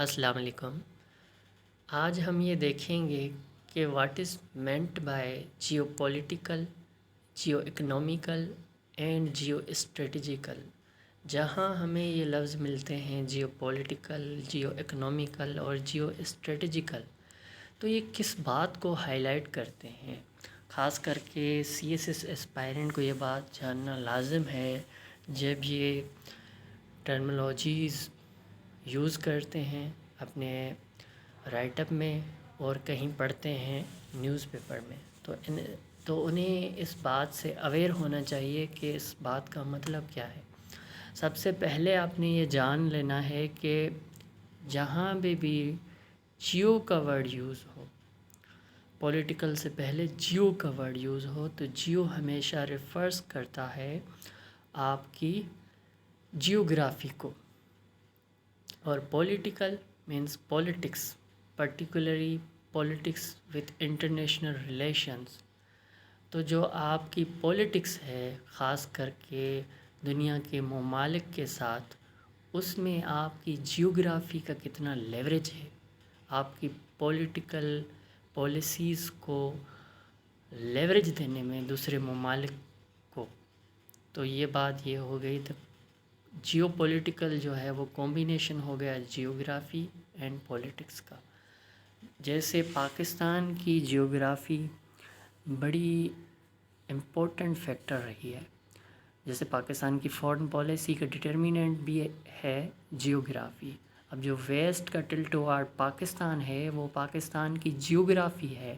السلام علیکم۔ آج ہم یہ دیکھیں گے کہ what is meant by geopolitical, geoeconomical and geostrategical. جہاں ہمیں یہ لفظ ملتے ہیں جیو پولیٹیکل، جیو اکنومیکل اور جیو اسٹریٹجیکل، تو یہ کس بات کو ہائی لائٹ کرتے ہیں؟ خاص کر کے سی ایس ایس اسپائرنٹ کو یہ بات جاننا لازم ہے جب یہ ٹرمنالوجیز یوز کرتے ہیں اپنے رائٹ اپ میں اور کہیں پڑھتے ہیں نیوز پیپر میں، تو انہیں اس بات سے اویئر ہونا چاہیے کہ اس بات کا مطلب کیا ہے۔ سب سے پہلے آپ نے یہ جان لینا ہے کہ جہاں بھی جیو کا ورڈ یوز ہو، پولیٹیکل سے پہلے جیو کا ورڈ یوز ہو، تو جیو ہمیشہ ریفرز کرتا ہے آپ کی جیوگرافی کو، اور political means politics, particularly politics with international relations. تو جو آپ کی پولیٹکس ہے خاص کر کے دنیا کے ممالک کے ساتھ، اس میں آپ کی جیوگرافی کا کتنا لیوریج ہے، آپ کی پولیٹیکل پالیسیز کو لیوریج دینے میں دوسرے ممالک کو۔ تو یہ بات یہ ہو گئی۔ تو جیو پولیٹیکل جو ہے وہ کومبینیشن ہو گیا جیوگرافی اینڈ پولیٹکس کا۔ جیسے پاکستان کی جیوگرافی بڑی امپورٹنٹ فیکٹر رہی ہے، جیسے پاکستان کی فارن پالیسی کا ڈٹرمیننٹ بھی ہے جیوگرافی۔ اب جو ویسٹ کا ٹلٹ ٹوارڈ پاکستان ہے وہ پاکستان کی جیوگرافی ہے۔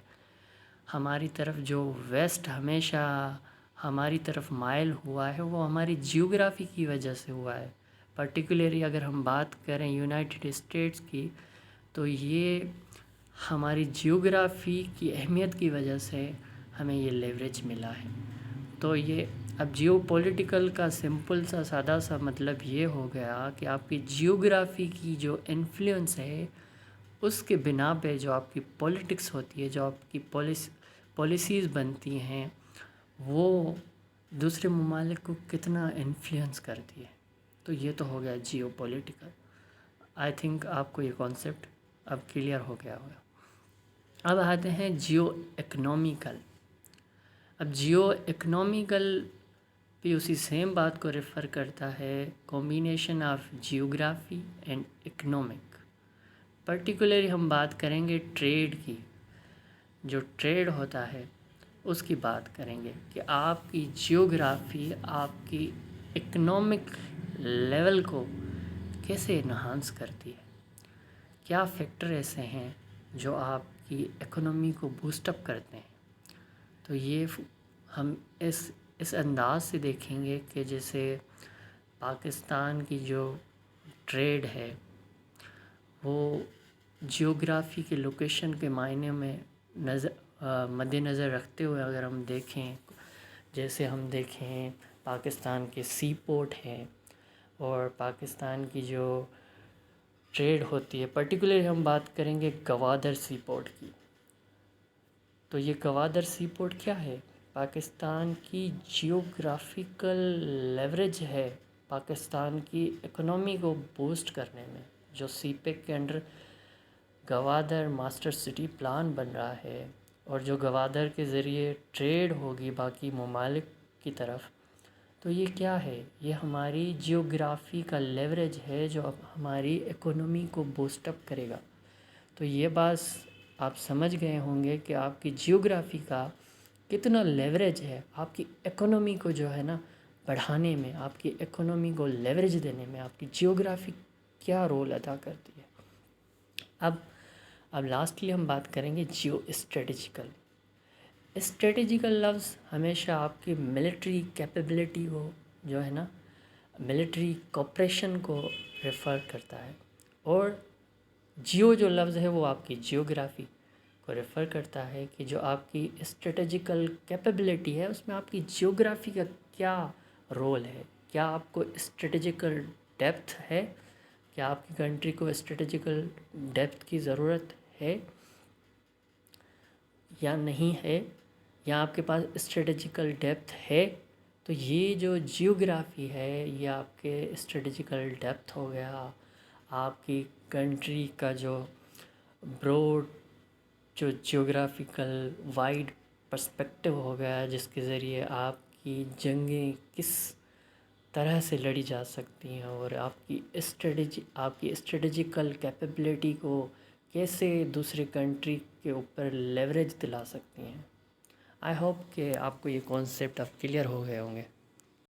ہماری طرف جو ویسٹ ہمیشہ ہماری طرف مائل ہوا ہے وہ ہماری جیوگرافی کی وجہ سے ہوا ہے۔ پرٹیکولرلی اگر ہم بات کریں یونائٹڈ اسٹیٹس کی، تو یہ ہماری جیوگرافی کی اہمیت کی وجہ سے ہمیں یہ لیوریج ملا ہے۔ تو یہ اب جیو پولیٹیکل کا سمپل سا سادہ سا مطلب یہ ہو گیا کہ آپ کی جیوگرافی کی جو انفلوئنس ہے، اس کے بنا پہ جو آپ کی پولیٹکس ہوتی ہے، جو آپ کی پالیسیز بنتی ہیں، وہ دوسرے ممالک کو کتنا انفلوئنس کرتی ہے۔ تو یہ تو ہو گیا جیو پولیٹیکل۔ آئی تھنک آپ کو یہ کانسیپٹ اب کلیئر ہو گیا ہوگا۔ اب آتے ہیں جیو اکنومیکل۔ اب جیو اکنومیکل بھی اسی سیم بات کو ریفر کرتا ہے، combination of geography and economic. Particularly ہم بات کریں گے ٹریڈ کی، جو ٹریڈ ہوتا ہے اس کی بات کریں گے کہ آپ کی جیوگرافی آپ کی اکنامک لیول کو کیسے انہانس کرتی ہے، کیا فیکٹر ایسے ہیں جو آپ کی اکنامی کو بوسٹ اپ کرتے ہیں۔ تو یہ ہم اس انداز سے دیکھیں گے کہ جیسے پاکستان کی جو ٹریڈ ہے وہ جیوگرافی کے لوکیشن کے معنی میں مد نظر رکھتے ہوئے اگر ہم دیکھیں، جیسے ہم دیکھیں پاکستان کے سی پورٹ ہیں اور پاکستان کی جو ٹریڈ ہوتی ہے، پرٹیکولرلی ہم بات کریں گے گوادر سی پورٹ کی۔ تو یہ گوادر سی پورٹ کیا ہے؟ پاکستان کی جیوگرافیکل لیوریج ہے پاکستان کی اکنامی کو بوسٹ کرنے میں، جو سی پیک کے under Gwadar master city plan بن رہا ہے، اور جو گوادر کے ذریعے ٹریڈ ہوگی باقی ممالک کی طرف۔ تو یہ کیا ہے؟ یہ ہماری جیوگرافی کا لیوریج ہے جو اب ہماری اکنامی کو بوسٹ اپ کرے گا۔ تو یہ بات آپ سمجھ گئے ہوں گے کہ آپ کی جیوگرافی کا کتنا لیوریج ہے آپ کی اکنامی کو جو ہے نا بڑھانے میں، آپ کی اکنامی کو لیوریج دینے میں آپ کی جیوگرافی کیا رول ادا کرتی ہے۔ اب لاسٹلی ہم بات کریں گے جیو اسٹریٹجیکل۔ اسٹریٹجیکل لفظ ہمیشہ آپ کی ملٹری کیپیبلٹی کو جو ہے نا، ملٹری کوپریشن کو ریفر کرتا ہے، اور جیو جو لفظ ہے وہ آپ کی جیوگرافی کو ریفر کرتا ہے کہ جو آپ کی اسٹریٹجیکل کیپیبلٹی ہے اس میں آپ کی جیوگرافی کا کیا رول ہے، کیا آپ کو اسٹریٹجیکل ڈیپتھ ہے، کیا آپ کی کنٹری کو اسٹریٹجیکل ڈیپتھ کی ضرورت ہے یا نہیں ہے، یا آپ کے پاس اسٹریٹجیکل ڈیپتھ ہے، تو یہ جو جیوگرافی ہے یہ آپ کے اسٹریٹجیکل ڈیپتھ ہو گیا، آپ کی کنٹری کا جو براڈ جو جیوگرافیکل وائڈ پرسپیکٹو ہو گیا ہے، جس کے ذریعے آپ کی جنگیں کس طرح سے لڑی جا سکتی ہیں اور آپ کی اسٹریٹجیکل کیپیبلٹی کو کیسے دوسرے کنٹری کے اوپر لیوریج دلا سکتی ہیں۔ آئی ہوپ کہ آپ کو یہ کانسیپٹ اب کلیئر ہو گئے ہوں گے۔